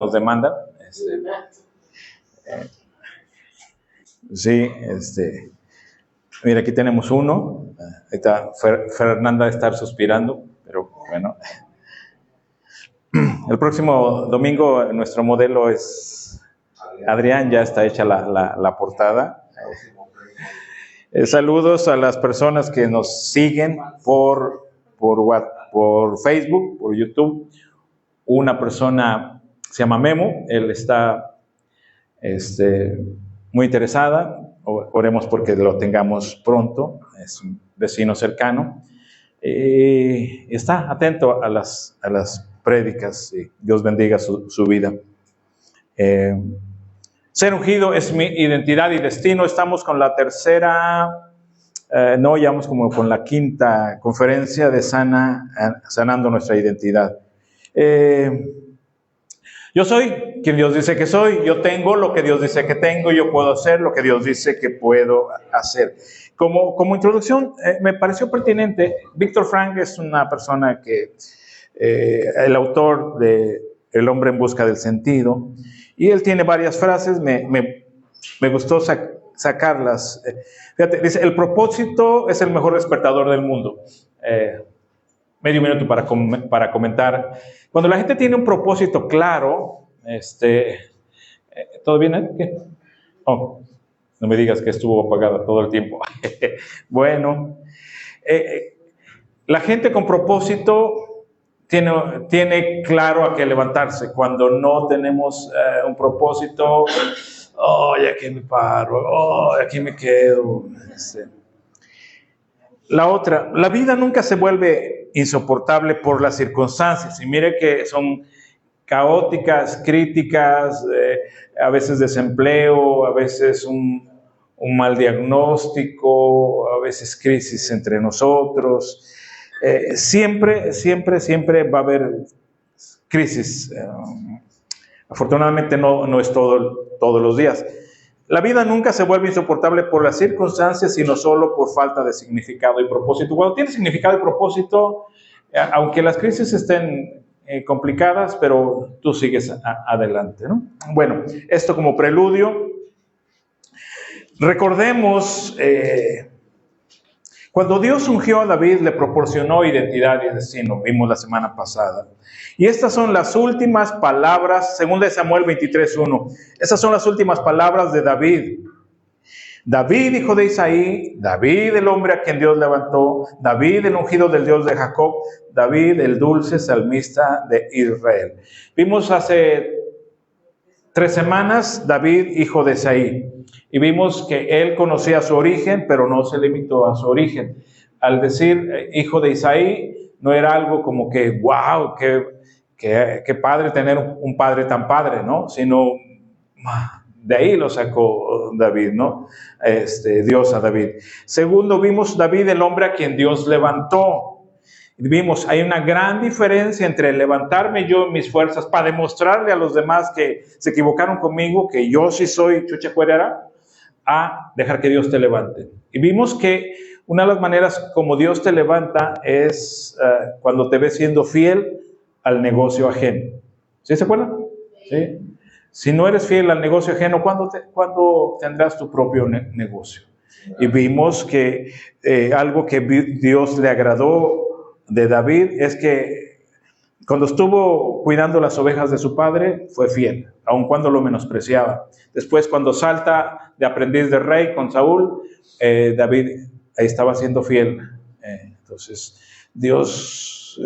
nos demandan. Sí, mira, aquí tenemos uno. Ahorita Fernanda va a estar suspirando, pero bueno. El próximo domingo nuestro modelo es Adrián, ya está hecha la portada. Saludos a las personas que nos siguen por Facebook, por YouTube. Una persona se llama Memo, él está muy interesada. Oremos porque lo tengamos pronto, es un vecino cercano. Está atento a las prédicas, y Dios bendiga su vida. Ser ungido es mi identidad y destino. Estamos con la tercera, no, ya vamos como con la quinta conferencia de sanando nuestra identidad. Yo soy quien Dios dice que soy, yo tengo lo que Dios dice que tengo, yo puedo hacer lo que Dios dice que puedo hacer. Como introducción, me pareció pertinente. Víctor Frank es una persona que, el autor de El hombre en busca del sentido, y él tiene varias frases, me gustó sacarlas. Fíjate, dice, el propósito es el mejor despertador del mundo. Medio minuto para comentar. Cuando la gente tiene un propósito claro, ¿todo bien? ¿Qué? Oh, no me digas que estuvo apagada todo el tiempo. Bueno, la gente con propósito tiene claro a qué levantarse. Cuando no tenemos un propósito, aquí me paro, aquí me quedo. La otra, la vida nunca se vuelve insoportable por las circunstancias. Y mire que son caóticas, críticas, a veces desempleo, a veces un mal diagnóstico, a veces crisis entre nosotros. Siempre va a haber crisis. Afortunadamente no es todos los días. La vida nunca se vuelve insoportable por las circunstancias, sino solo por falta de significado y propósito. Cuando tiene significado y propósito, aunque las crisis estén complicadas, pero tú sigues adelante, ¿no? Bueno, esto como preludio. Recordemos, cuando Dios ungió a David, le proporcionó identidad y destino, vimos la semana pasada. Y estas son las últimas palabras, según de Samuel 23:1. Estas son las últimas palabras de David. David, hijo de Isaí, David, el hombre a quien Dios levantó, David, el ungido del Dios de Jacob, David, el dulce salmista de Israel. Vimos hace 3 semanas, David, hijo de Isaí. Y vimos que él conocía su origen, pero no se limitó a su origen. Al decir hijo de Isaí, no era algo como que, wow, qué padre tener un padre tan padre, ¿no? Sino, de ahí lo sacó David, ¿no? Dios a David. Segundo, vimos David, el hombre a quien Dios levantó. Vimos, hay una gran diferencia entre levantarme yo en mis fuerzas para demostrarle a los demás que se equivocaron conmigo, que yo sí soy chucha cuerera, a dejar que Dios te levante. Y vimos que una de las maneras como Dios te levanta es cuando te ves siendo fiel al negocio ajeno. ¿Sí se acuerdan? ¿Sí? Si no eres fiel al negocio ajeno, ¿cuándo tendrás tu propio negocio? Y vimos que algo que Dios le agradó de David es que cuando estuvo cuidando las ovejas de su padre, fue fiel, aun cuando lo menospreciaba. Después, cuando salta de aprendiz de rey con Saúl, David ahí estaba siendo fiel. Entonces, Dios,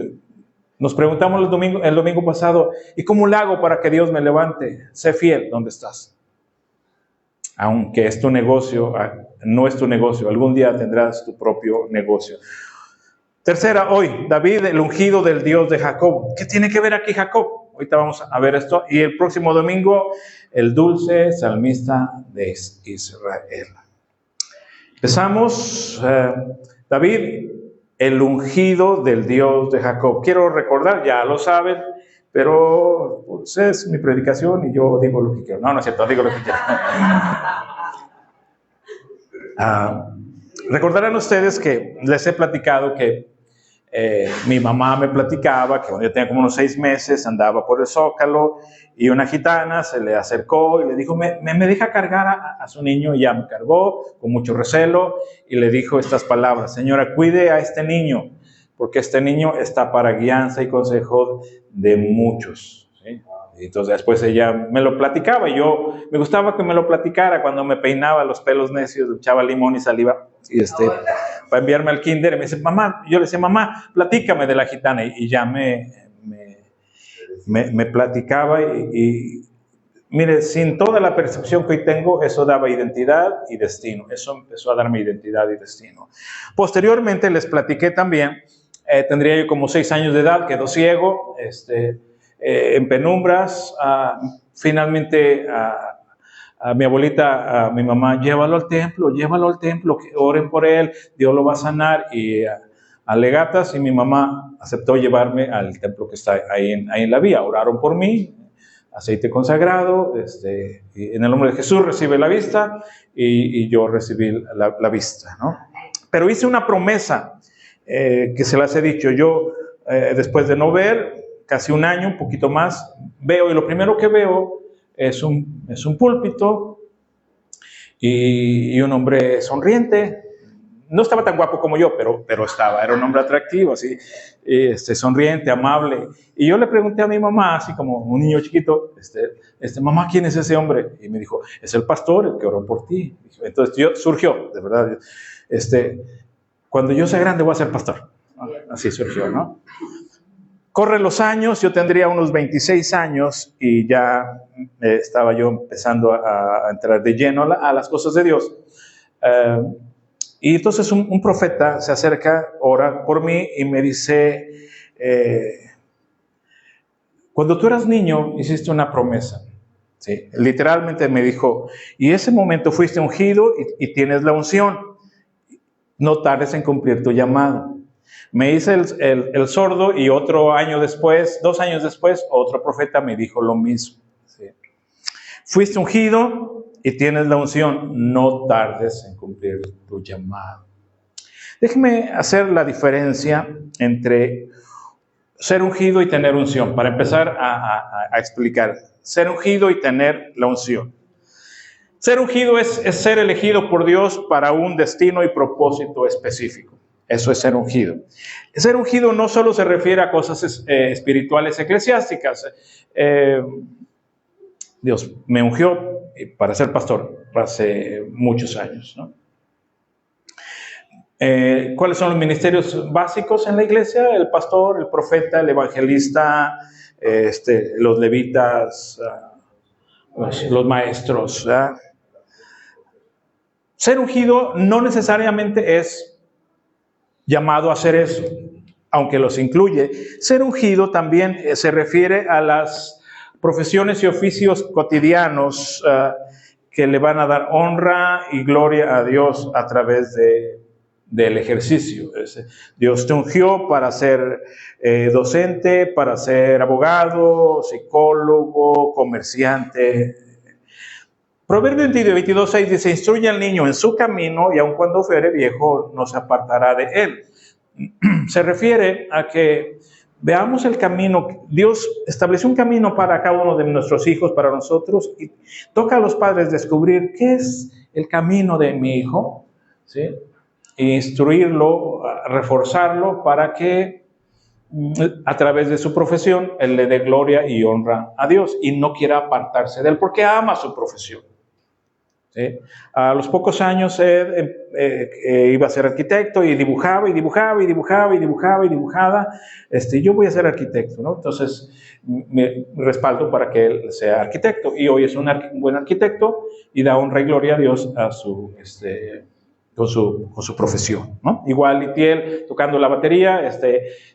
nos preguntamos el domingo pasado, ¿y cómo le hago para que Dios me levante? Sé fiel donde estás. Aunque es tu negocio, no es tu negocio, algún día tendrás tu propio negocio. Tercera, hoy, David, el ungido del Dios de Jacob. ¿Qué tiene que ver aquí Jacob? Ahorita vamos a ver esto. Y el próximo domingo, el dulce salmista de Israel. Empezamos. David, el ungido del Dios de Jacob. Quiero recordar, ya lo saben, pero pues, es mi predicación y yo digo lo que quiero. No es cierto, digo lo que quiero. Recordarán ustedes que les he platicado que Mi mamá me platicaba que cuando yo tenía como unos 6 meses andaba por el Zócalo y una gitana se le acercó y le dijo, ¿me deja cargar a su niño? Y ya me cargó con mucho recelo y le dijo estas palabras: señora, cuide a este niño, porque este niño está para guianza y consejo de muchos, ¿sí? Y entonces después ella me lo platicaba y yo me gustaba que me lo platicara cuando me peinaba los pelos necios, le echaba limón y saliva y para enviarme al kinder. Y me dice, mamá, yo le decía, mamá, platícame de la gitana, y ya me platicaba y mire, sin toda la percepción que hoy tengo, eso daba identidad y destino. Eso empezó a darme identidad y destino. Posteriormente les platiqué también, tendría yo como 6 años de edad, quedó ciego, en penumbras. Finalmente a mi abuelita, a mi mamá, llévalo al templo, que oren por él, Dios lo va a sanar. Y a legatas, y mi mamá aceptó llevarme al templo que está ahí en la vía. Oraron por mí, aceite consagrado, y en el nombre de Jesús recibe la vista, y yo recibí la vista, ¿no? Pero hice una promesa que se las he dicho. Yo, después de no ver, casi un año, un poquito más, veo, y lo primero que veo es un púlpito y un hombre sonriente. No estaba tan guapo como yo, pero era un hombre atractivo, así, sonriente, amable. Y yo le pregunté a mi mamá, así como un niño chiquito, mamá, ¿quién es ese hombre? Y me dijo, es el pastor, el que oró por ti. Entonces surgió, de verdad, cuando yo sea grande voy a ser pastor. Así surgió, ¿no? Corren los años, yo tendría unos 26 años y ya estaba yo empezando a entrar de lleno a las cosas de Dios. Y entonces un profeta se acerca, ora por mí y me dice, cuando tú eras niño hiciste una promesa. ¿Sí? Literalmente me dijo, y ese momento fuiste ungido y tienes la unción. No tardes en cumplir tu llamado. Me hice el sordo, y 2 años después, otro profeta me dijo lo mismo. ¿Sí? Fuiste ungido y tienes la unción, no tardes en cumplir tu llamado. Déjeme hacer la diferencia entre ser ungido y tener unción, para empezar a explicar. Ser ungido y tener la unción. Ser ungido es ser elegido por Dios para un destino y propósito específico. Eso es ser ungido. Ser ungido no solo se refiere a cosas espirituales eclesiásticas. Dios me ungió para ser pastor hace muchos años, ¿no? ¿Cuáles son los ministerios básicos en la iglesia? El pastor, el profeta, el evangelista, los levitas, los maestros, ¿verdad? Ser ungido no necesariamente es llamado a hacer eso, aunque los incluye. Ser ungido también se refiere a las profesiones y oficios cotidianos que le van a dar honra y gloria a Dios a través del ejercicio. Dios te ungió para ser docente, para ser abogado, psicólogo, comerciante. Proverbios 22:6 dice, instruye al niño en su camino y aun cuando fuere viejo no se apartará de él. Se refiere a que veamos el camino. Dios estableció un camino para cada uno de nuestros hijos, para nosotros, y toca a los padres descubrir qué es el camino de mi hijo, ¿sí? E instruirlo, reforzarlo para que a través de su profesión él le dé gloria y honra a Dios y no quiera apartarse de él porque ama su profesión. ¿Sí? A los pocos años iba a ser arquitecto y dibujaba. Yo voy a ser arquitecto, ¿no? Entonces me respaldo para que él sea arquitecto, y hoy es un buen arquitecto y da honra y gloria a Dios con su profesión, ¿no? Igual Itiel tocando la batería,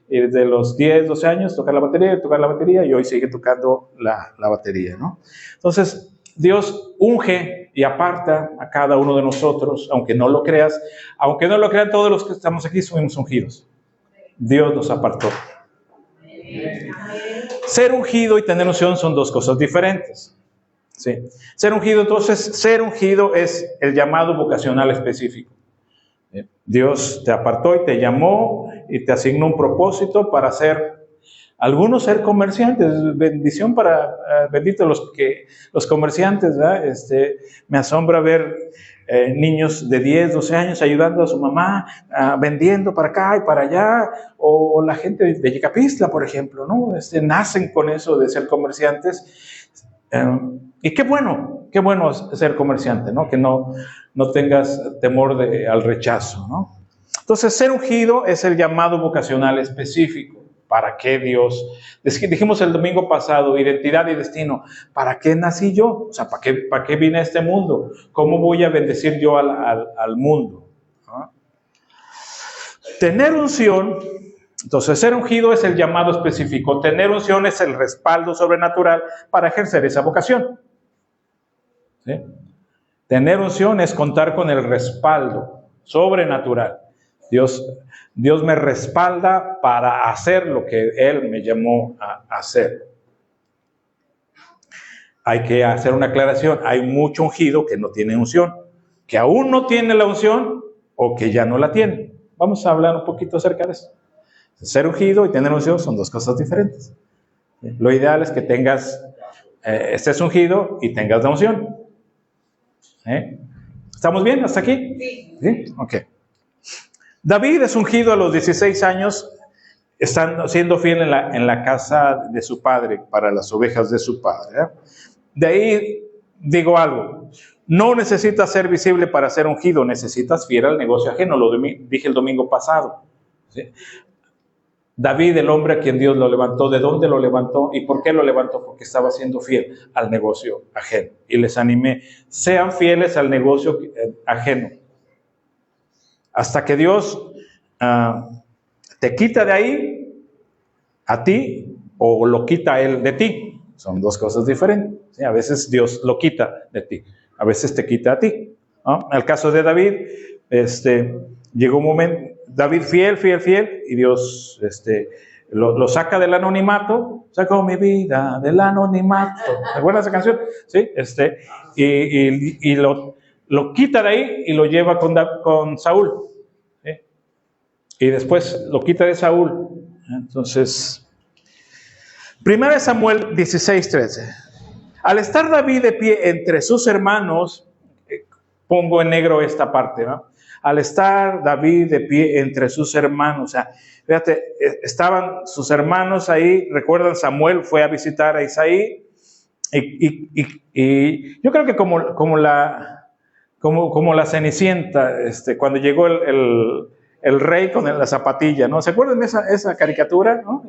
de los 10, 12 años tocar la batería, y hoy sigue tocando la batería, ¿no? Entonces Dios unge y aparta a cada uno de nosotros, aunque no lo creas, aunque no lo crean todos los que estamos aquí, somos ungidos. Dios nos apartó. Ser ungido y tener unción son dos cosas diferentes. ¿Sí? Ser ungido es el llamado vocacional específico. Dios te apartó y te llamó y te asignó un propósito para algunos ser comerciantes. Bendición bendito los comerciantes, ¿verdad? Me asombra ver niños de 10, 12 años ayudando a su mamá, vendiendo para acá y para allá, o la gente de Yecapistla, por ejemplo, ¿no? Nacen con eso de ser comerciantes. Y qué bueno ser comerciante, ¿no? Que no tengas temor al rechazo, ¿no? Entonces, ser ungido es el llamado vocacional específico. ¿Para qué Dios? Dijimos el domingo pasado, identidad y destino. ¿Para qué nací yo? O sea, ¿para qué vine a este mundo? ¿Cómo voy a bendecir yo al mundo? ¿Ah? Tener unción, entonces ser ungido es el llamado específico. Tener unción es el respaldo sobrenatural para ejercer esa vocación. ¿Sí? Tener unción es contar con el respaldo sobrenatural. Dios me respalda para hacer lo que Él me llamó a hacer. Hay que hacer una aclaración. Hay mucho ungido que no tiene unción, que aún no tiene la unción o que ya no la tiene. Vamos a hablar un poquito acerca de eso. Ser ungido y tener unción son dos cosas diferentes. Lo ideal es que estés ungido y tengas la unción. ¿Estamos bien hasta aquí? ¿Sí? Ok. David es ungido a los 16 años, siendo fiel en la casa de su padre, para las ovejas de su padre. De ahí digo algo, no necesitas ser visible para ser ungido, necesitas fiel al negocio ajeno, lo dije el domingo pasado. ¿Sí? David, el hombre a quien Dios lo levantó, ¿de dónde lo levantó y por qué lo levantó? Porque estaba siendo fiel al negocio ajeno. Y les animé, sean fieles al negocio ajeno. Hasta que Dios te quita de ahí a ti o lo quita a Él de ti. Son dos cosas diferentes. ¿Sí? A veces Dios lo quita de ti, a veces te quita a ti. ¿No? En el caso de David, llegó un momento, David fiel, y Dios lo saca del anonimato, sacó mi vida del anonimato. ¿Te acuerdas de esa canción? Sí, y lo quita de ahí y lo lleva con Saúl. ¿Sí? Y después lo quita de Saúl. Entonces, 1 Samuel 16:13. Al estar David de pie entre sus hermanos, pongo en negro esta parte, ¿no? Al estar David de pie entre sus hermanos, o sea, fíjate, estaban sus hermanos ahí, recuerdan, Samuel fue a visitar a Isaí, y yo creo que como la Cenicienta, cuando llegó el rey con la zapatilla, ¿no? ¿Se acuerdan de esa caricatura? ¿No?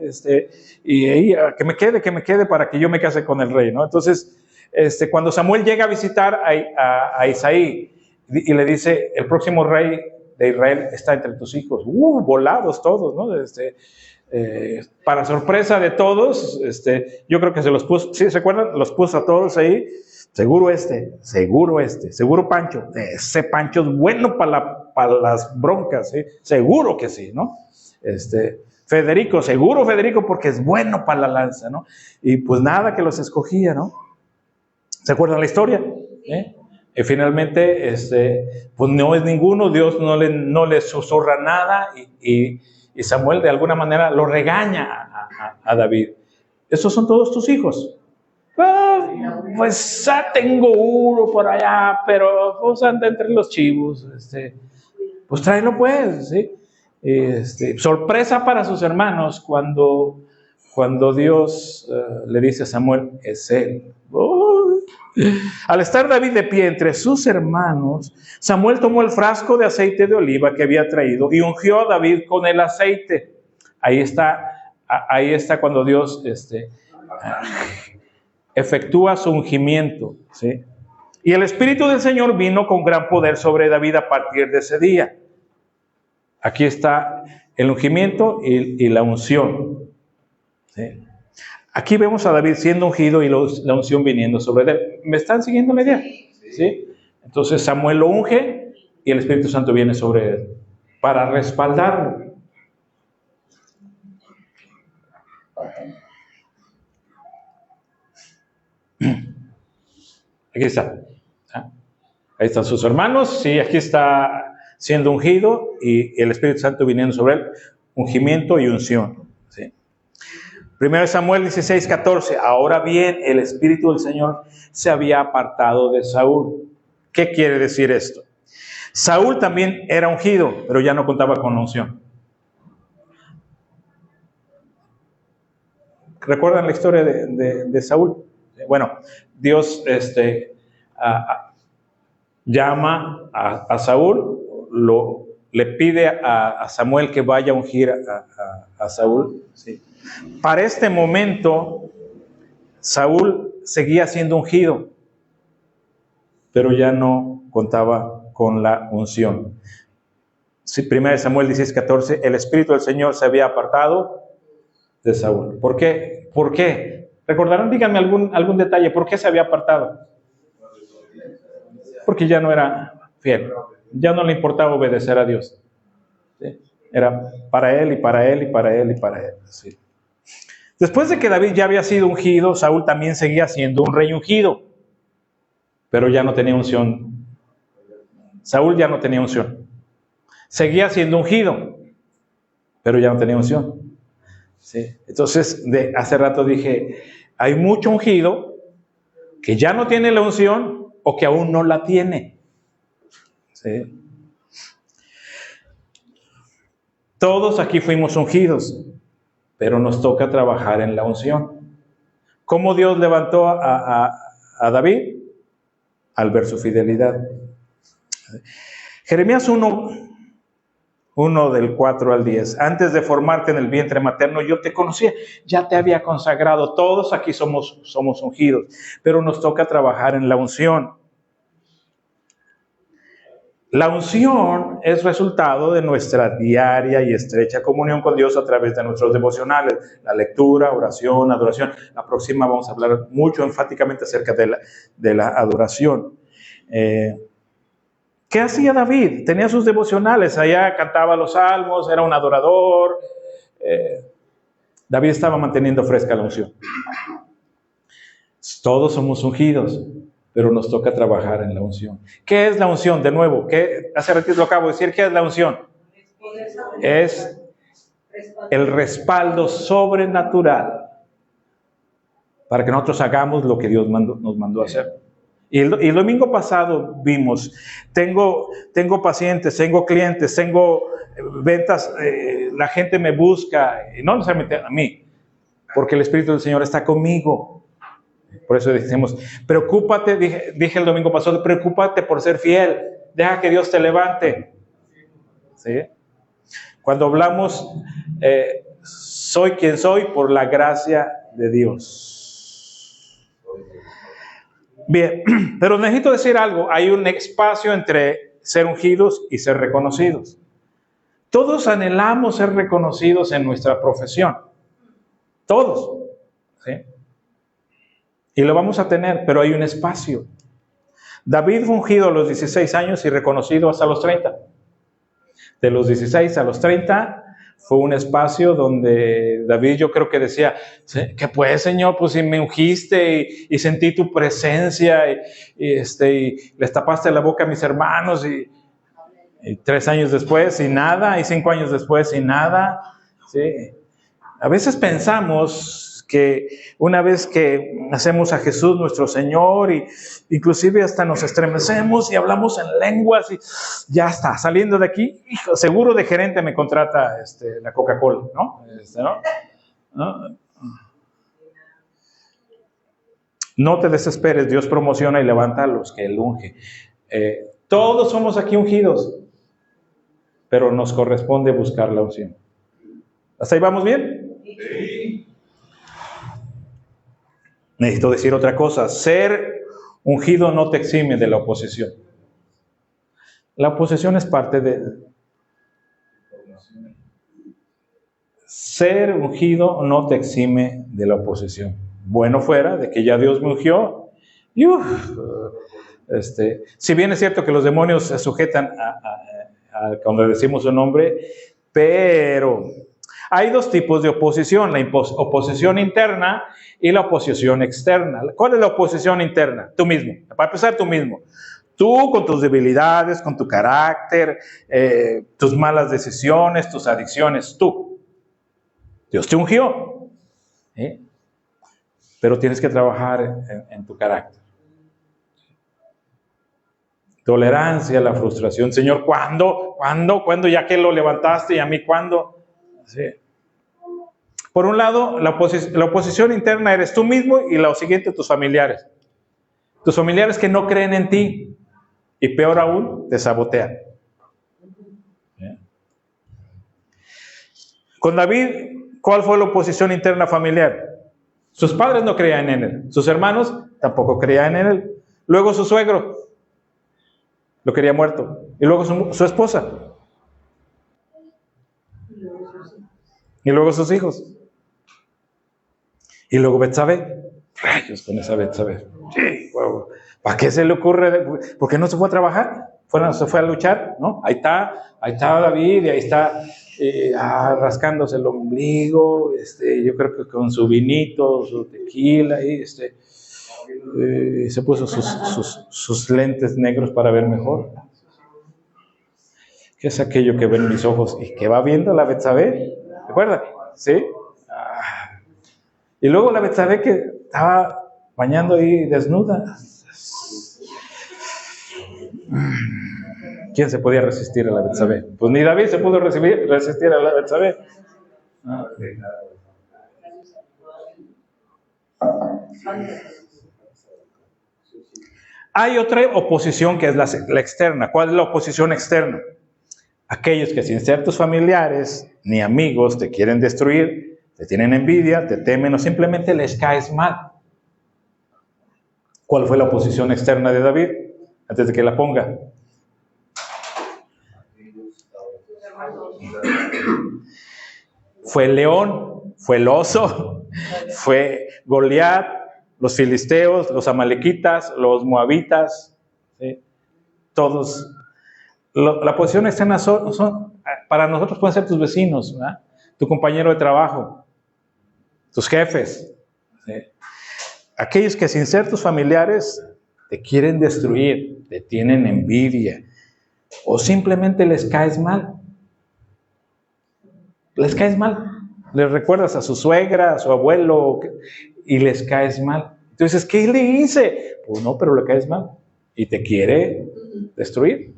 Y ahí, que me quede para que yo me case con el rey, ¿no? Entonces, cuando Samuel llega a visitar a Isaí y le dice, el próximo rey de Israel está entre tus hijos, volados todos, ¿no? Para sorpresa de todos, yo creo que se los puso, ¿sí se acuerdan? Los puso a todos ahí. Seguro Pancho, ese Pancho es bueno para las broncas, ¿sí? Seguro que sí, ¿no? Federico, seguro Federico, porque es bueno para la lanza, ¿no? Y pues nada, que los escogía, ¿no? ¿Se acuerdan la historia? Y finalmente, pues no es ninguno, Dios no le susurra nada y Samuel de alguna manera lo regaña a David. ¿Esos son todos tus hijos? Pues tengo uno por allá, pero pues anda entre los chivos, pues tráelo pues, ¿sí? Sorpresa para sus hermanos cuando Dios le dice a Samuel, es él. Al estar David de pie entre sus hermanos, Samuel tomó el frasco de aceite de oliva que había traído y ungió a David con el aceite. Ahí está cuando Dios efectúa su ungimiento, ¿sí? Y el Espíritu del Señor vino con gran poder sobre David a partir de ese día. Aquí está el ungimiento y la unción, ¿sí? Aquí vemos a David siendo ungido y la unción viniendo sobre él. ¿Me están siguiendo la idea? ¿Sí? Entonces Samuel lo unge y el Espíritu Santo viene sobre él para respaldarlo. Aquí está. Ahí están sus hermanos. Sí, aquí está siendo ungido y el Espíritu Santo viniendo sobre él. ungimiento y unción. ¿Sí? 1 Samuel 16:14. Ahora bien, el Espíritu del Señor se había apartado de Saúl. ¿Qué quiere decir esto? Saúl también era ungido, pero ya no contaba con la unción. ¿Recuerdan la historia de Saúl? Bueno, Dios llama a Saúl, le pide a Samuel que vaya a ungir a Saúl. ¿Sí? Para este momento, Saúl seguía siendo ungido, pero ya no contaba con la unción. 1 Samuel 16:14, el Espíritu del Señor se había apartado de Saúl. ¿Por qué? ¿Por qué? ¿Recordarán? Díganme algún detalle. ¿Por qué se había apartado? Porque ya no era fiel. Ya no le importaba obedecer a Dios. ¿Sí? Era para él y para él y para él y para él. ¿Sí? Después de que David ya había sido ungido, Saúl también seguía siendo un rey ungido, pero ya no tenía unción. Saúl ya no tenía unción. Seguía siendo ungido, pero ya no tenía unción. ¿Sí? Entonces, hace rato dije, hay mucho ungido que ya no tiene la unción o que aún no la tiene. ¿Sí? Todos aquí fuimos ungidos, pero nos toca trabajar en la unción. ¿Cómo Dios levantó a David? Al ver su fidelidad. Jeremías 1 del 4 al 10. Antes de formarte en el vientre materno, yo te conocía, ya te había consagrado. Todos aquí somos ungidos, pero nos toca trabajar en la unción. La unción es resultado de nuestra diaria y estrecha comunión con Dios a través de nuestros devocionales, la lectura, oración, adoración. La próxima vamos a hablar mucho enfáticamente acerca de la adoración. ¿Qué hacía David? Tenía sus devocionales, allá cantaba los salmos, era un adorador. David estaba manteniendo fresca la unción. Todos somos ungidos, pero nos toca trabajar en la unción. ¿Qué es la unción? De nuevo, hace ratito lo acabo de decir, ¿qué es la unción? Es el respaldo sobrenatural para que nosotros hagamos lo que Dios nos mandó a hacer. Y el domingo pasado vimos, tengo pacientes, tengo clientes, tengo ventas, la gente me busca, y no necesariamente a mí, porque el Espíritu del Señor está conmigo. Por eso decimos, preocúpate, dije el domingo pasado, preocúpate por ser fiel, deja que Dios te levante. ¿Sí? Cuando hablamos, soy quien soy por la gracia de Dios. Bien, pero necesito decir algo, hay un espacio entre ser ungidos y ser reconocidos. Todos anhelamos ser reconocidos en nuestra profesión, todos, ¿sí? Y lo vamos a tener, pero hay un espacio. David fue ungido a los 16 años y reconocido hasta los 30. De los 16 a los 30 fue un espacio donde David, yo creo que decía, que pues Señor, pues si me ungiste y sentí tu presencia y les tapaste la boca a mis hermanos y 3 años después y nada, y 5 años después y nada. ¿Sí? A veces pensamos que una vez que hacemos a Jesús nuestro Señor y inclusive hasta nos estremecemos y hablamos en lenguas y ya está, saliendo de aquí, hijo, seguro de gerente me contrata la Coca-Cola, ¿no? ¿No? No te desesperes, Dios promociona y levanta a los que Él unge. Todos somos aquí ungidos, pero nos corresponde buscar la unción. ¿Hasta ahí vamos bien? Sí. Necesito decir otra cosa. Ser ungido no te exime de la oposición. La oposición es parte de... Ser ungido no te exime de la oposición. Bueno fuera de que ya Dios me ungió. Y si bien es cierto que los demonios se sujetan a cuando decimos su nombre, pero... Hay dos tipos de oposición, la oposición interna y la oposición externa. ¿Cuál es la oposición interna? Tú mismo, para empezar tú mismo. Tú con tus debilidades, con tu carácter, tus malas decisiones, tus adicciones, tú. Dios te ungió. ¿Sí? Pero tienes que trabajar en tu carácter. Tolerancia a la frustración. Señor, ¿cuándo? Ya que lo levantaste, y a mí, ¿cuándo? Sí. Por un lado, la oposición interna eres tú mismo, y lo siguiente, tus familiares. Tus familiares que no creen en ti, y peor aún, te sabotean. ¿Sí? Con David, ¿cuál fue la oposición interna familiar? Sus padres no creían en él, sus hermanos tampoco creían en él. Luego su suegro lo quería muerto, y luego su esposa, y luego sus hijos, y luego Betsabé. Rayos con esa Betsabé. Sí, wow. ¿Para qué se le ocurre? ¿Por qué no se fue a trabajar? Se fue a luchar, ¿no? Ahí está David, y ahí está rascándose el ombligo, yo creo que con su vinito, su tequila, y se puso sus lentes negros para ver mejor. ¿Qué es aquello que ven mis ojos y que va viendo la Betsabé? ¿Recuerda? ¿Sí? Y luego la Betsabé que estaba bañando ahí desnuda. ¿Quién se podía resistir a la Betsabé? Pues ni David se pudo resistir a la Betsabé. Hay otra oposición que es la externa. ¿Cuál es la oposición externa? Aquellos que sin ser tus familiares ni amigos te quieren destruir, te tienen envidia, te temen o simplemente les caes mal. ¿Cuál fue la oposición externa de David? Antes de que la ponga. Fue el león, fue el oso, fue Goliat, los filisteos, los amalequitas, los moabitas, ¿sí? Todos. La posición externa para nosotros pueden ser tus vecinos, ¿verdad? Tu compañero de trabajo, tus jefes, ¿sí? Aquellos que sin ser tus familiares te quieren destruir, te tienen envidia o simplemente les caes mal. Les caes mal. Les recuerdas a su suegra, a su abuelo y les caes mal. Entonces, ¿qué le hice? Pues no, pero le caes mal y te quiere destruir.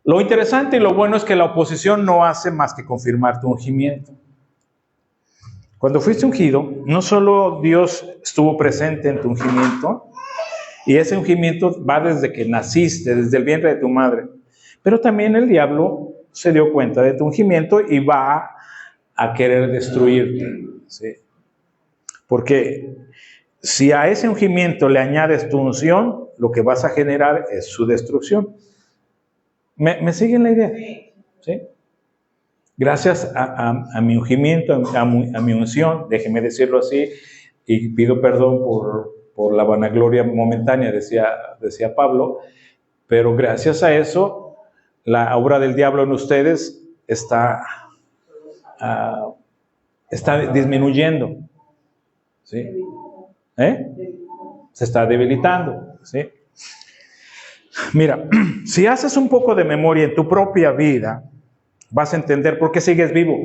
Lo interesante y lo bueno es que la oposición no hace más que confirmar tu ungimiento. Cuando fuiste ungido, no solo Dios estuvo presente en tu ungimiento, y ese ungimiento va desde que naciste, desde el vientre de tu madre, pero también el diablo se dio cuenta de tu ungimiento y va a querer destruirte, ¿sí? Porque si a ese ungimiento le añades tu unción, lo que vas a generar es su destrucción. ¿Me siguen la idea? ¿Sí? Gracias a mi ungimiento, a mi unción, déjeme decirlo así, y pido perdón por la vanagloria momentánea, decía Pablo, pero gracias a eso, la obra del diablo en ustedes está disminuyendo, ¿sí? Se está debilitando, ¿sí? Mira, si haces un poco de memoria en tu propia vida, vas a entender por qué sigues vivo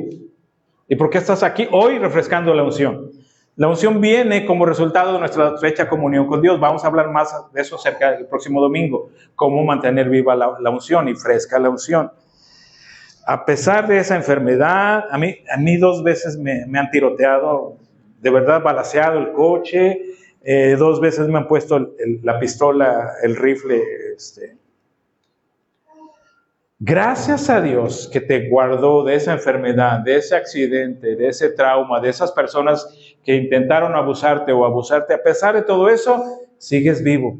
y por qué estás aquí hoy refrescando la unción. La unción viene como resultado de nuestra estrecha comunión con Dios. Vamos a hablar más de eso cerca del próximo domingo, cómo mantener viva la unción y fresca la unción. A pesar de esa enfermedad, a mí 2 veces me han tiroteado, de verdad balaceado el coche, 2 veces me han puesto la pistola, el rifle. Gracias a Dios que te guardó de esa enfermedad, de ese accidente, de ese trauma, de esas personas que intentaron abusarte o abusarte. A pesar de todo eso, sigues vivo.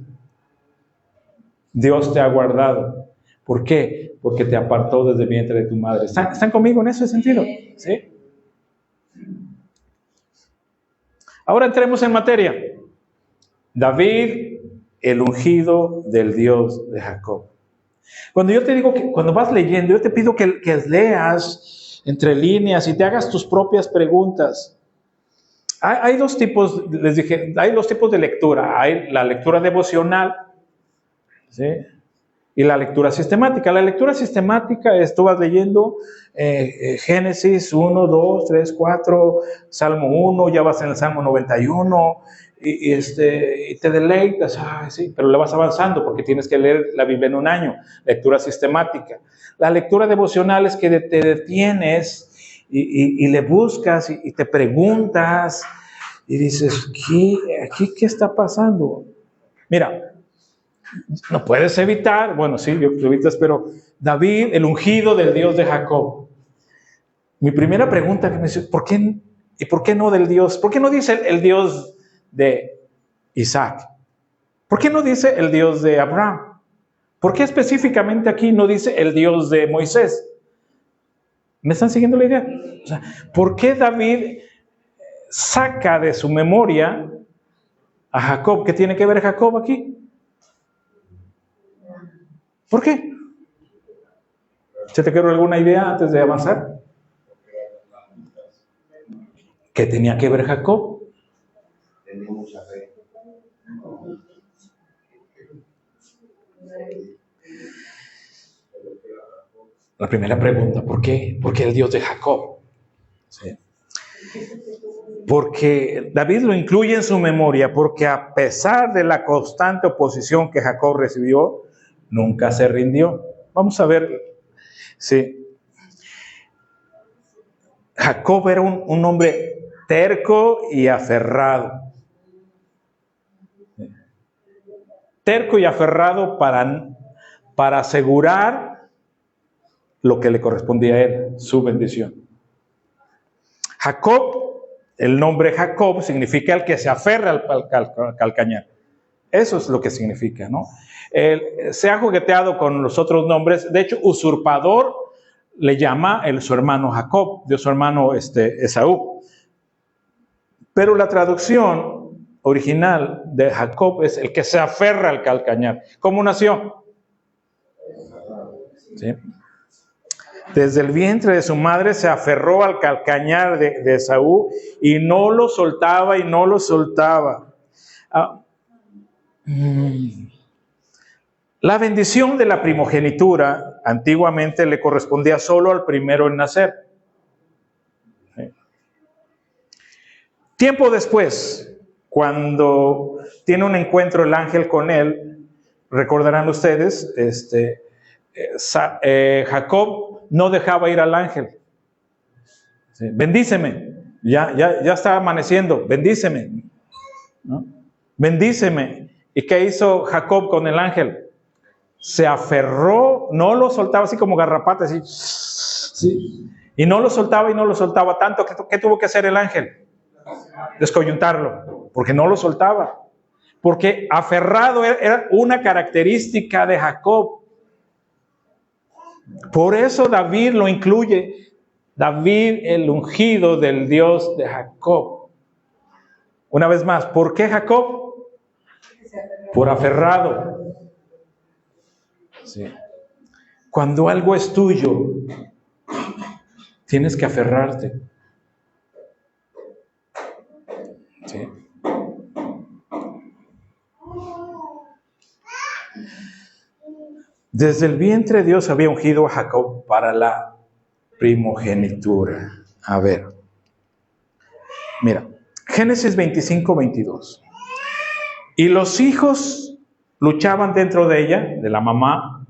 Dios te ha guardado. ¿Por qué? Porque te apartó desde el vientre de tu madre. ¿Están conmigo en ese sentido? ¿Sí? Ahora entremos en materia. David, el ungido del Dios de Jacob. Cuando yo te digo que cuando vas leyendo, yo te pido que leas entre líneas y te hagas tus propias preguntas. Hay 2 tipos, les dije, hay 2 tipos de lectura. Hay la lectura devocional, ¿sí? y la lectura sistemática. La lectura sistemática es, tú vas leyendo Génesis 1, 2, 3, 4, Salmo 1, ya vas en el Salmo 91, y te deleitas, sí, pero le vas avanzando porque tienes que leer la Biblia en un año. Lectura sistemática. La lectura devocional es que te detienes y le buscas y te preguntas y dices, ¿aquí qué está pasando? Mira, no puedes evitar, bueno, sí, yo lo evitas, pero David, el ungido del Dios de Jacob. Mi primera pregunta que me dice, ¿por qué no del Dios? ¿Por qué no dice el Dios de Isaac? ¿Por qué no dice el Dios de Abraham? ¿Por qué específicamente aquí no dice el Dios de Moisés? ¿Me están siguiendo la idea? O sea, ¿por qué David saca de su memoria a Jacob? ¿Qué tiene que ver Jacob aquí? ¿Por qué? ¿Se te quedó alguna idea antes de avanzar? ¿Qué tenía que ver Jacob? Tenía mucha fe. La primera pregunta, ¿por qué? ¿Por qué el Dios de Jacob? Sí. Porque David lo incluye en su memoria, porque a pesar de la constante oposición que Jacob recibió, nunca se rindió. Vamos a ver. Sí. Jacob era un hombre terco y aferrado. Terco y aferrado para asegurar lo que le correspondía a él, su bendición. Jacob, el nombre Jacob significa el que se aferra al calcañar. Eso es lo que significa, ¿no? Se ha jugueteado con los otros nombres. De hecho, usurpador le llama su hermano Jacob, de su hermano Esaú. Pero la traducción original de Jacob es el que se aferra al calcañar. ¿Cómo nació? ¿Sí? Desde el vientre de su madre se aferró al calcañar de Esaú y no lo soltaba y no lo soltaba. La bendición de la primogenitura antiguamente le correspondía solo al primero en nacer. ¿Sí? Tiempo después, cuando tiene un encuentro el ángel con él, recordarán ustedes, Jacob no dejaba ir al ángel. ¿Sí? Bendíceme, ya está amaneciendo, bendíceme, ¿no? Bendíceme. ¿Y qué hizo Jacob con el ángel? Se aferró, no lo soltaba así como garrapata, así, ¿sí? Y no lo soltaba tanto que tuvo que hacer el ángel. Descoyuntarlo, porque no lo soltaba. Porque aferrado era una característica de Jacob. Por eso David lo incluye. David, el ungido del Dios de Jacob. Una vez más, ¿por qué Jacob? Por aferrado. Sí. Cuando algo es tuyo, tienes que aferrarte. Sí. Desde el vientre Dios había ungido a Jacob para la primogenitura. A ver. Mira, Génesis 25, 22. Y los hijos luchaban dentro de ella, de la mamá,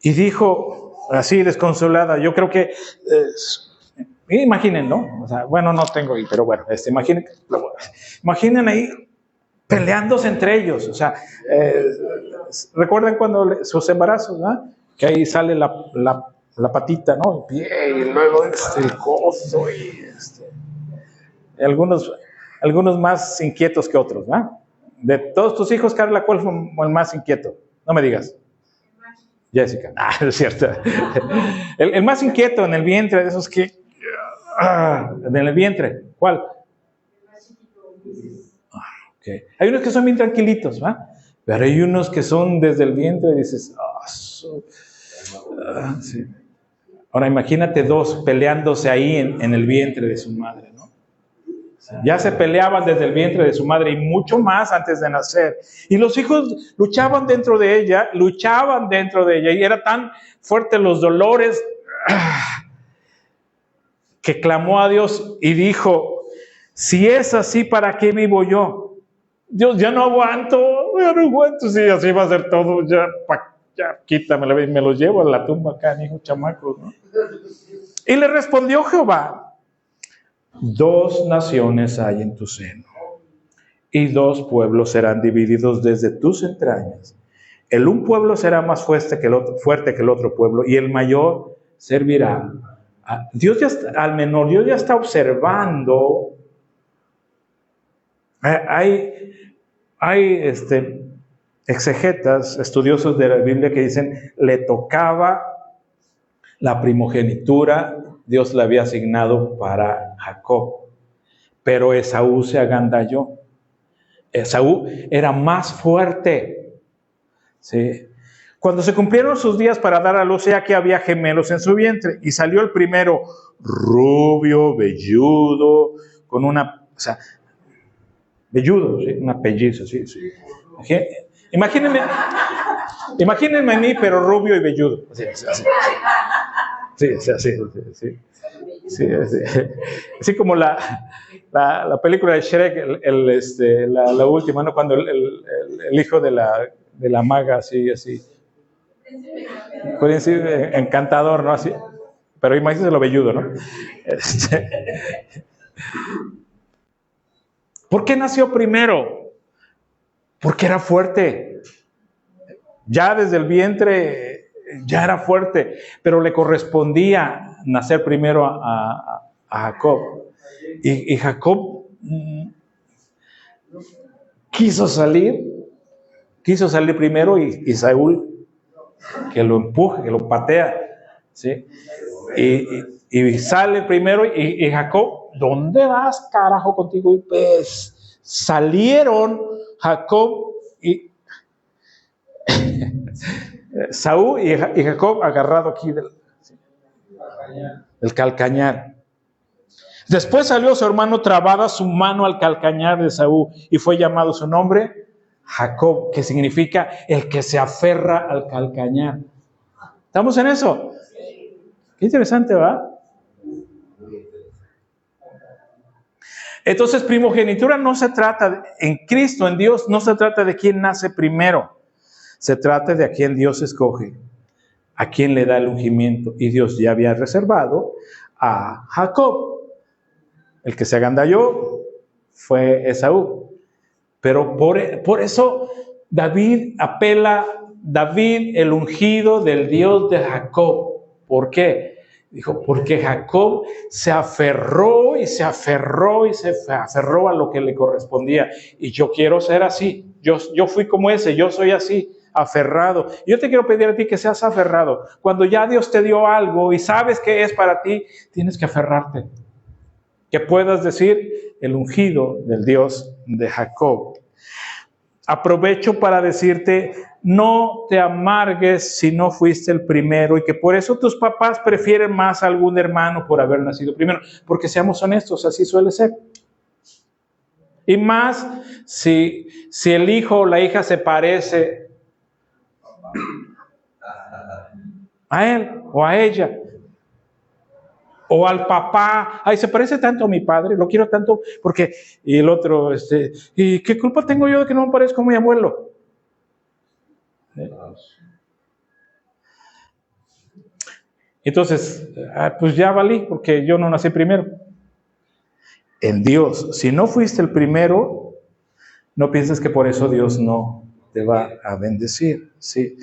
y dijo, así desconsolada, yo creo que, imaginen, ¿no? O sea, bueno, no tengo ahí, pero bueno, imaginen ahí peleándose entre ellos. O sea, recuerdan cuando sus embarazos, ¿no? Que ahí sale la patita, ¿no? El pie, y luego el codo, y algunos más inquietos que otros, ¿no? De todos tus hijos, Carla, ¿cuál fue el más inquieto? No me digas. Jessica. Es cierto. El más inquieto en el vientre, de esos que... en el vientre. ¿Cuál? Okay. Hay unos que son bien tranquilitos, ¿va? Pero hay unos que son desde el vientre y dices... sí. Ahora imagínate dos peleándose ahí en el vientre de su madre, ¿no? Ya se peleaban desde el vientre de su madre y mucho más antes de nacer. Y los hijos luchaban dentro de ella y era tan fuerte los dolores que clamó a Dios y dijo, si es así, ¿para qué vivo yo? Dios, ya no aguanto, si así va a ser todo, ya quítamelo y me lo llevo a la tumba acá, hijo chamaco, ¿no? Y le respondió Jehová, 2 naciones hay en tu seno, y 2 pueblos serán divididos desde tus entrañas. El un pueblo será más fuerte que el otro pueblo, y el mayor servirá. Dios ya está, al menor, Dios ya está observando. Hay exegetas, estudiosos de la Biblia que dicen, le tocaba la primogenitura, Dios la había asignado para Jacob, pero Esaú se agandalló. Esaú era más fuerte, ¿sí? Cuando se cumplieron sus días para dar a luz, ya que había gemelos en su vientre, y salió el primero rubio, velludo, con velludo, ¿sí? Una pelliza, sí. Imagínense a mí, pero rubio y velludo. Sí. Así como la película de Shrek, la última, ¿no? Cuando el hijo de la maga, así. Pueden decir encantador, ¿no? Así. Pero imagínense lo velludo, ¿no? ¿Por qué nació primero? Porque era fuerte. Ya desde el vientre ya era fuerte, pero le correspondía nacer primero a Jacob. Y Jacob quiso salir primero y Saúl que lo empuja, que lo patea, ¿sí? Y sale primero y Jacob, ¿dónde vas, carajo, contigo? Y pues salieron Jacob y Saúl y Jacob agarrado aquí del calcañar. Después salió su hermano trabada su mano al calcañar de Saúl y fue llamado su nombre Jacob, que significa el que se aferra al calcañar. ¿Estamos en eso? Qué interesante, ¿va? Entonces, primogenitura no se trata, en Cristo, en Dios, no se trata de quién nace primero. Se trata de a quién Dios escoge, a quién le da el ungimiento. Y Dios ya había reservado a Jacob. El que se agandalló fue Esaú. Pero por eso David el ungido del Dios de Jacob. ¿Por qué? Dijo, porque Jacob se aferró a lo que le correspondía. Y yo quiero ser así. Yo fui como ese, yo soy así, aferrado. Yo te quiero pedir a ti que seas aferrado. Cuando ya Dios te dio algo y sabes que es para ti, tienes que aferrarte. Que puedas decir, el ungido del Dios de Jacob. Aprovecho para decirte, no te amargues si no fuiste el primero y que por eso tus papás prefieren más a algún hermano por haber nacido primero. Porque seamos honestos, así suele ser. Y más si el hijo o la hija se parece a él o a ella. O al papá, ay, se parece tanto a mi padre, lo quiero tanto porque, y el otro, ¿y qué culpa tengo yo de que no me parezca a mi abuelo? Entonces, pues ya valí, porque yo no nací primero. En Dios, si no fuiste el primero, no pienses que por eso Dios no te va a bendecir, ¿sí?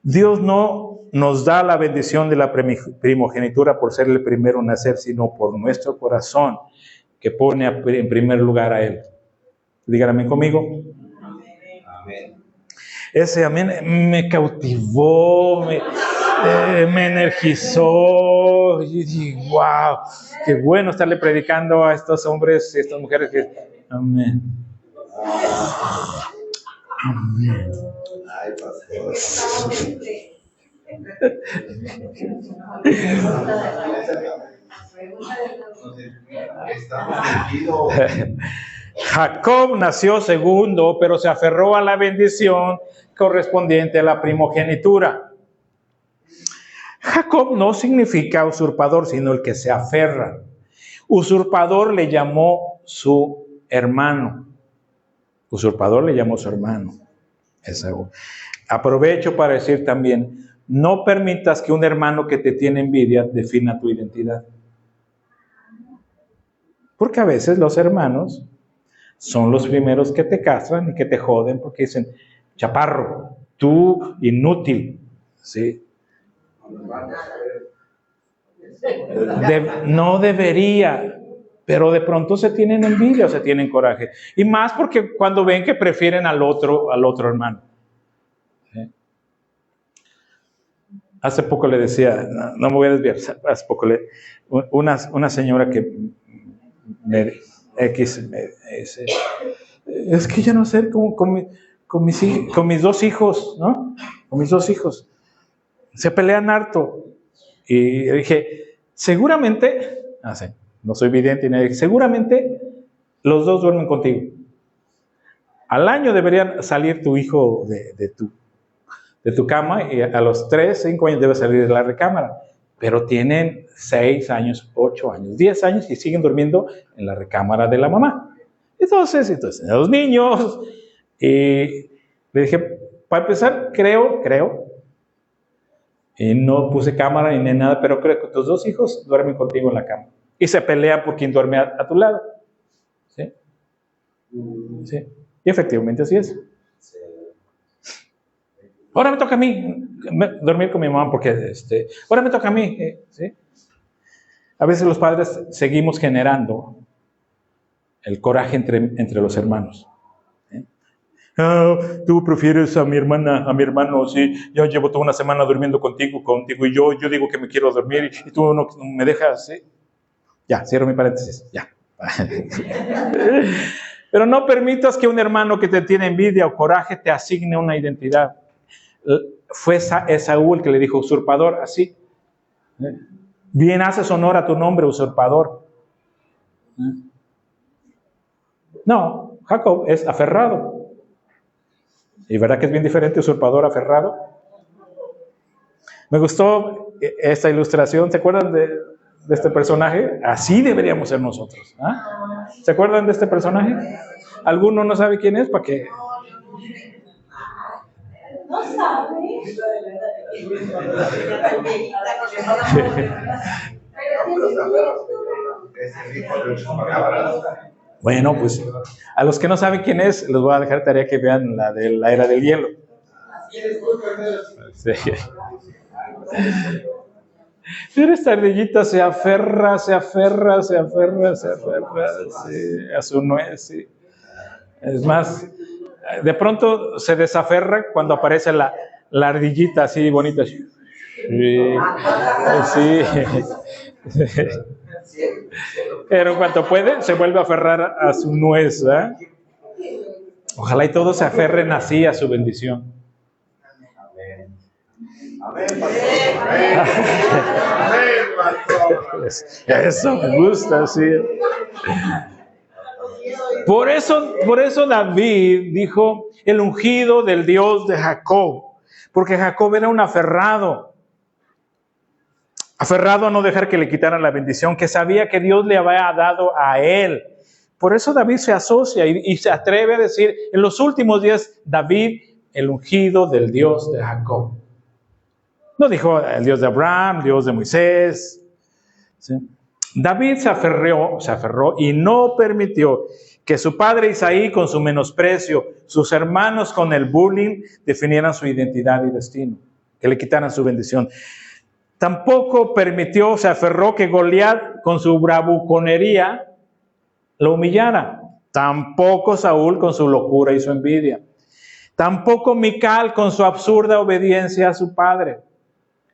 Dios no nos da la bendición de la primogenitura por ser el primero en nacer, sino por nuestro corazón que pone en primer lugar a Él. Digan amén conmigo. Amén. Ese amén me cautivó, me energizó. Y dije, wow, qué bueno estarle predicando a estos hombres y estas mujeres que... Amén. Amén. Ay, pastor. Estamos metidos. Jacob nació segundo, pero se aferró a la bendición correspondiente a la primogenitura. Jacob no significa usurpador, sino el que se aferra. Usurpador le llamó su hermano. Usurpador le llamó su hermano, Esaú. Aprovecho para decir también, no permitas que un hermano que te tiene envidia defina tu identidad. Porque a veces los hermanos son los primeros que te castran y que te joden porque dicen, chaparro, tú inútil, ¿sí? No debería, pero de pronto se tienen envidia o se tienen coraje. Y más porque cuando ven que prefieren al otro hermano. ¿Sí? Hace poco le decía, no me voy a desviar, hace poco una señora que me dice, es que ya no sé cómo con mis dos hijos, ¿no? Con mis dos hijos. Se pelean harto. Y dije, seguramente, no soy vidente, seguramente los dos duermen contigo. Al año deberían salir tu hijo de tu cama y a los 3, 5 años debe salir de la recámara. Pero tienen 6 años, 8 años, 10 años y siguen durmiendo en la recámara de la mamá. Entonces los niños, y le dije, para empezar, creo, y no puse cámara ni nada, pero creo que tus dos hijos duermen contigo en la cama. Y se pelean por quien duerme a tu lado. ¿Sí? Sí. Y efectivamente así es. Ahora me toca a mí dormir con mi mamá porque ahora me toca a mí. ¿Sí? A veces los padres seguimos generando el coraje entre los hermanos. Tú prefieres a mi hermana, a mi hermano, sí, yo llevo toda una semana durmiendo contigo y yo digo que me quiero dormir y tú no me dejas, ¿sí? Ya, cierro mi paréntesis, ya. Pero no permitas que un hermano que te tiene envidia o coraje te asigne una identidad. Fue Esaú el que le dijo usurpador, así. Bien haces honor a tu nombre, usurpador. No, Jacob es aferrado. ¿Y verdad que es bien diferente usurpador, aferrado? Me gustó esta ilustración. ¿Se acuerdan de este personaje? Así deberíamos ser nosotros. ¿Ah? ¿Se acuerdan de este personaje? ¿Alguno no sabe quién es? ¿Para qué? No sabe. Bueno, pues a los que no saben quién es, les voy a dejar tarea que vean la de la era del hielo. Sí. Pero esta ardillita se aferra sí, a su nuez. Sí. Es más, de pronto se desaferra cuando aparece la ardillita así bonita. Sí. Pero cuando puede, se vuelve a aferrar a su nuez. ¿Eh? Ojalá y todos se aferren así a su bendición. Amén, pastor. Eso me gusta, sí. Por eso David dijo el ungido del Dios de Jacob, porque Jacob era un aferrado a no dejar que le quitaran la bendición que sabía que Dios le había dado a él. Por eso David se asocia y se atreve a decir en los últimos días, David, el ungido del Dios de Jacob. No dijo el Dios de Abraham, Dios de Moisés. ¿Sí? David se aferró y no permitió que su padre Isaí, con su menosprecio, sus hermanos con el bullying, definieran su identidad y destino, que le quitaran su bendición. Tampoco permitió, se aferró que Goliat, con su bravuconería, lo humillara. Tampoco Saúl, con su locura y su envidia. Tampoco Mical, con su absurda obediencia a su padre.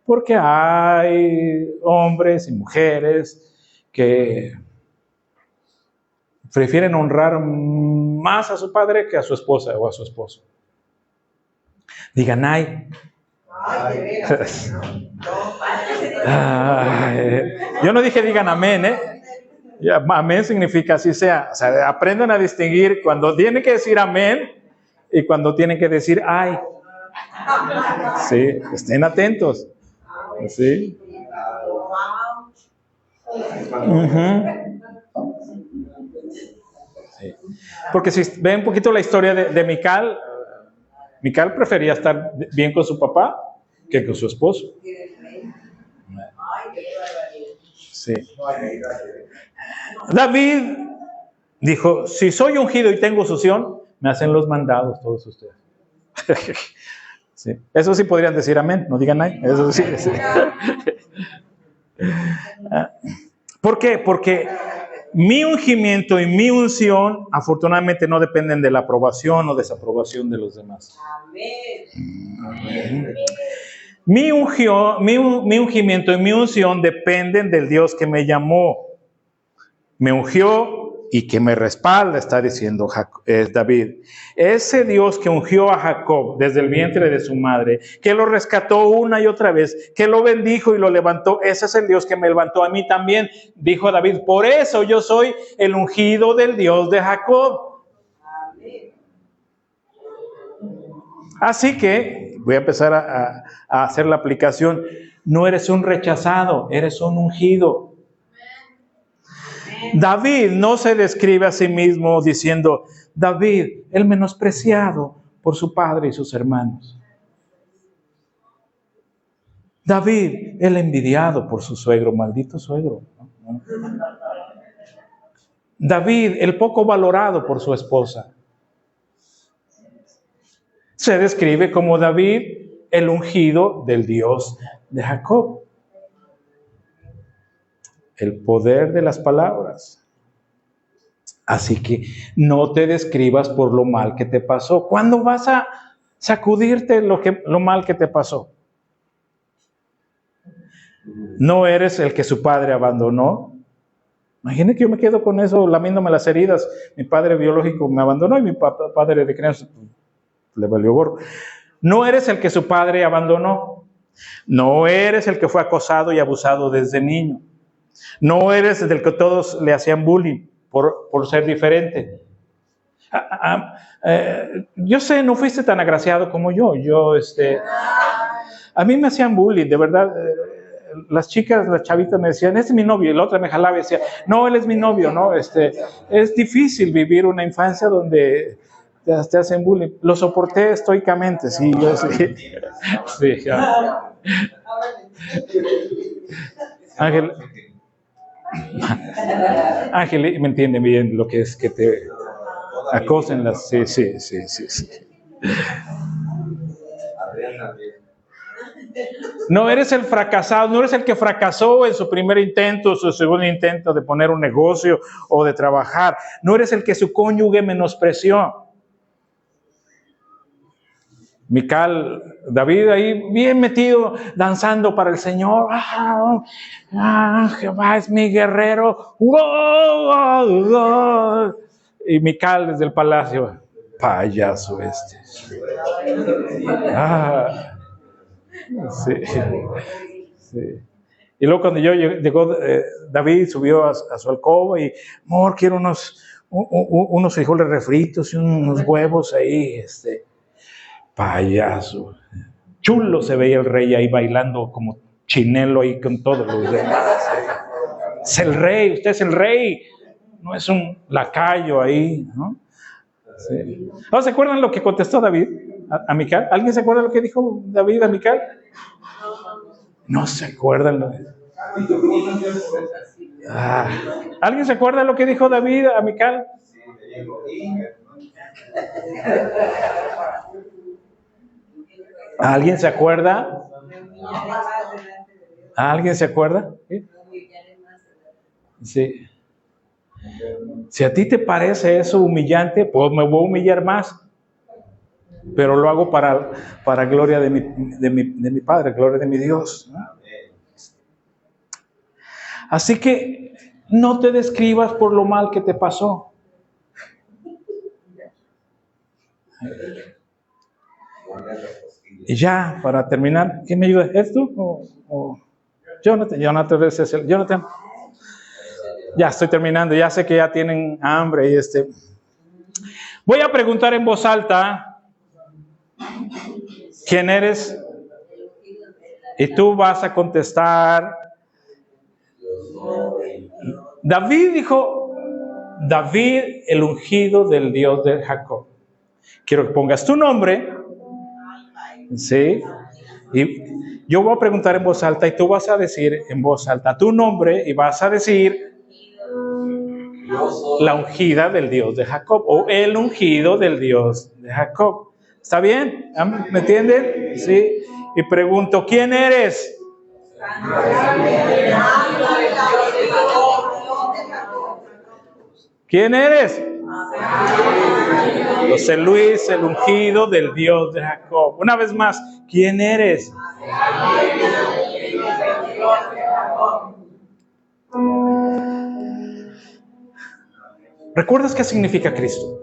Porque hay hombres y mujeres que prefieren honrar más a su padre que a su esposa o a su esposo. Digan, ay. Yo no dije digan amén, ¿eh? Amén significa así sea. O sea, aprendan a distinguir cuando tienen que decir amén y cuando tienen que decir ay. Sí, estén atentos. Sí. Sí. Porque si ven un poquito la historia de Mical, Mical prefería estar bien con su papá que con su esposo. Sí. David dijo, si soy ungido y tengo succión, me hacen los mandados todos ustedes. Sí. Eso sí podrían decir amén, no digan ay. Eso sí. Sí. ¿Por qué? Porque mi ungimiento y mi unción afortunadamente no dependen de la aprobación o desaprobación de los demás. Amén. Mi ungimiento y mi unción dependen del Dios que me llamó, me ungió y que me respalda, está diciendo David. Ese Dios que ungió a Jacob desde el vientre de su madre, que lo rescató una y otra vez, que lo bendijo y lo levantó, ese es el Dios que me levantó a mí también, dijo David. Por eso yo soy el ungido del Dios de Jacob. Así que voy a empezar a hacer la aplicación. No eres un rechazado, eres un ungido. David no se describe a sí mismo diciendo, David, el menospreciado por su padre y sus hermanos. David, el envidiado por su suegro, maldito suegro. David, el poco valorado por su esposa. Se describe como David, el ungido del Dios de Jacob. El poder de las palabras. Así que no te describas por lo mal que te pasó. ¿Cuándo vas a sacudirte lo mal que te pasó? No eres el que su padre abandonó. Imagínate que yo me quedo con eso, lamiéndome las heridas. Mi padre biológico me abandonó y mi padre de crianza le valió gorro. No eres el que su padre abandonó. No eres el que fue acosado y abusado desde niño. No eres del que todos le hacían bullying por ser diferente. Yo sé, no fuiste tan agraciado como yo. A mí me hacían bullying, de verdad. Las chavitas me decían, este es mi novio, y la otra me jalaba y decía, no, él es mi novio, ¿no? Es difícil vivir una infancia donde te hacen bullying. Lo soporté estoicamente, sí, yo sí. Sí, ya. Ángel, me entiende bien lo que es que te acosen las... Sí. No eres el fracasado, no eres el que fracasó en su primer intento, su segundo intento de poner un negocio o de trabajar. No eres el que su cónyuge menospreció. Mical, David ahí bien metido, danzando para el Señor. Jehová es mi guerrero. Y Mical desde el palacio, payaso este. Sí. Y luego cuando llegó, David subió a su alcoba y, amor, quiero unos frijoles refritos y unos huevos ahí, payaso. Chulo se veía el rey ahí bailando como chinelo ahí con todos los demás. Es el rey, usted es el rey, no es un lacayo ahí, ¿no? Sí. ¿No se acuerdan lo que contestó David a Mical? ¿Alguien se acuerda lo que dijo David a Mical? No se acuerdan. ¿Alguien se acuerda lo que dijo David a Mical? ¿Alguien se acuerda? ¿Alguien se acuerda? Sí. Si a ti te parece eso humillante, pues me voy a humillar más. Pero lo hago para gloria de mi Padre, gloria de mi Dios, ¿no? Así que no te describas por lo mal que te pasó. Y ya, para terminar, ¿quién me ayuda? ¿Es tú? ¿O Jonathan? Jonathan. Ya estoy terminando, ya sé que ya tienen hambre y Voy a preguntar en voz alta, ¿quién eres? Y tú vas a contestar. David dijo, David, el ungido del Dios de Jacob. Quiero que pongas tu nombre. ¿Sí? Y yo voy a preguntar en voz alta y tú vas a decir en voz alta tu nombre y vas a decir la ungida del Dios de Jacob o el ungido del Dios de Jacob. ¿Está bien? ¿Me entienden? Sí. Y pregunto, ¿quién eres? ¿Quién eres? José Luis, el ungido del Dios de Jacob. Una vez más, ¿quién eres? ¿Recuerdas qué significa Cristo?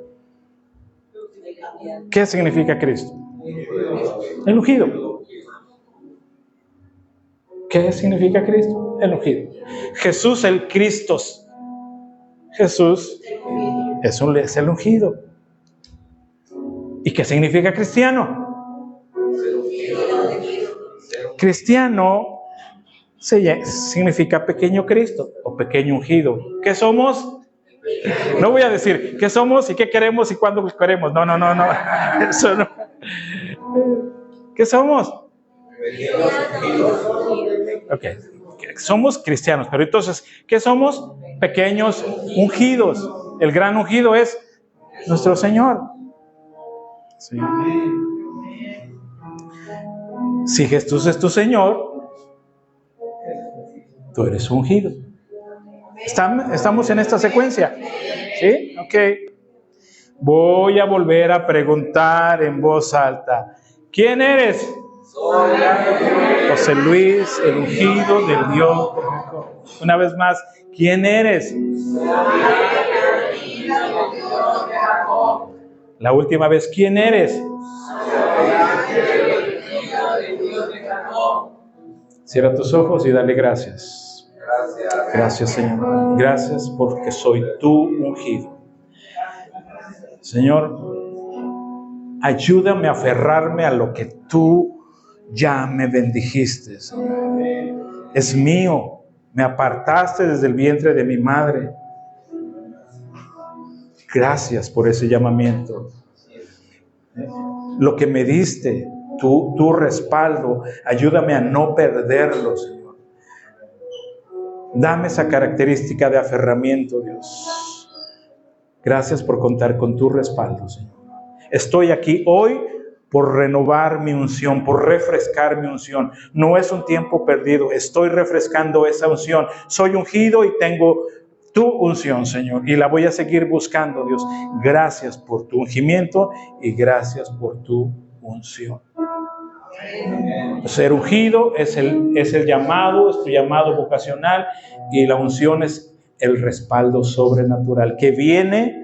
¿Qué significa Cristo? El ungido. ¿Qué significa Cristo? El ungido. Jesús, el Cristo. Jesús es el ungido. ¿Y qué significa cristiano? Cristiano significa pequeño Cristo o pequeño ungido. ¿Qué somos? No voy a decir qué somos y qué queremos y cuándo queremos. No. Eso no. ¿Qué somos? Ok. Somos cristianos, pero entonces, ¿qué somos? Pequeños ungidos. El gran ungido es nuestro Señor. Sí. Si Jesús es tu Señor, tú eres ungido. ¿Estamos en esta secuencia? ¿Sí? Ok. Voy a volver a preguntar en voz alta. ¿Quién eres? José Luis, el ungido del Dios de Jacob. Una vez más, ¿quién eres? La última vez, ¿quién eres? Cierra tus ojos y dale gracias. Gracias, Señor. Gracias porque soy tu ungido. Señor, ayúdame a aferrarme a lo que tú ya me bendijiste, Señor. Es mío. Me apartaste desde el vientre de mi madre. Gracias por ese llamamiento. Lo que me diste, tu respaldo, ayúdame a no perderlo, Señor. Dame esa característica de aferramiento, Dios. Gracias por contar con tu respaldo, Señor. Estoy aquí hoy por renovar mi unción, por refrescar mi unción. No es un tiempo perdido, estoy refrescando esa unción. Soy ungido y tengo tu unción, Señor, y la voy a seguir buscando, Dios. Gracias por tu ungimiento y gracias por tu unción. Ser ungido es el llamado, es tu llamado vocacional, y la unción es el respaldo sobrenatural que viene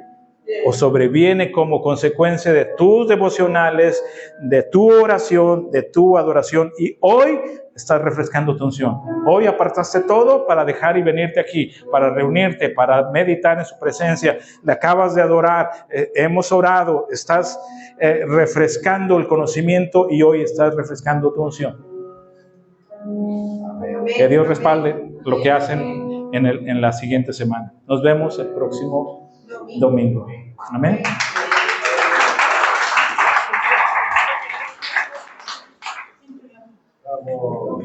o sobreviene como consecuencia de tus devocionales, de tu oración, de tu adoración, y hoy estás refrescando tu unción. Hoy apartaste todo para dejar y venirte aquí, para reunirte, para meditar en su presencia. Le acabas de adorar, hemos orado, estás refrescando el conocimiento y hoy estás refrescando tu unción. Que Dios respalde lo que hacen en la siguiente semana. Nos vemos el próximo domingo. Amén. Vamos.